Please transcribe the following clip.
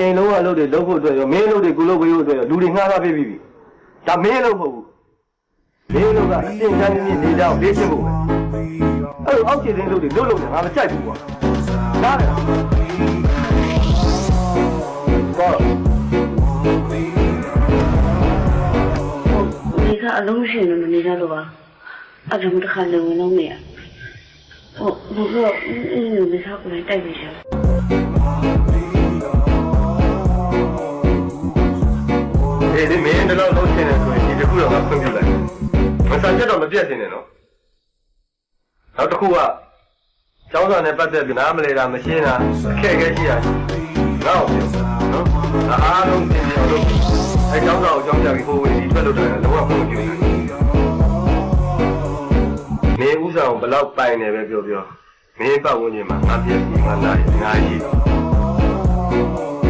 အိမ်လုံးကလုပ်တယ်လုပ်ဖို့အတွက်ရောမင်းလုပ်တယ်ကိုလုပ်ပေးဖို့အတွက်ရောလူတွေငှားထားပေးပြီဒါမင်းလုပ်မဟုတ်ဘူးမင်းလုပ်ကအတင်ချမ်းနေနေကြအောင်လေးရှင်းဖို့ပဲအဲ့လိုအောက်ခြေတင်းလုပ်တယ်လုပ်လို့ငါမကြိုက်ဘူးကွာနားလေကော你看，龙兴了嘛？你家路啊？啊，怎么都看着我弄的呀？不过你又没啥过来带回去。ဒီမင်းတို့လုံးရှင်းနေဆိုရင်ဒီတစ်ခုတော့ငါဖွင့်ပြလိုက်မဆန်ချက်တော့မပြတ်စင်နဲ့နော်နောက်တစ်ခုကကျောင်းစာနဲ့ပတ်သက်ပြီးနားမလဲတာမရှင်းတာအခက်အခဲရှိတာငါ့ကိုပြောနော်ငါအားလုံးသင်ပြအောင်လုပ်အဲကျောင်းစာကိုကျောင်းပြပြီးဟိုဝင်ဒီထွက်လို့တယ်လုံးဝဖွင့်ပြလိုက်မင်းဥစ္စာကိုဘယ်လောက်ပိုင်နေပဲပြောမင်းပတ်ဝန်းကျင်မှာငါပြည့်ပြီးငါနိုင်ငါရှိ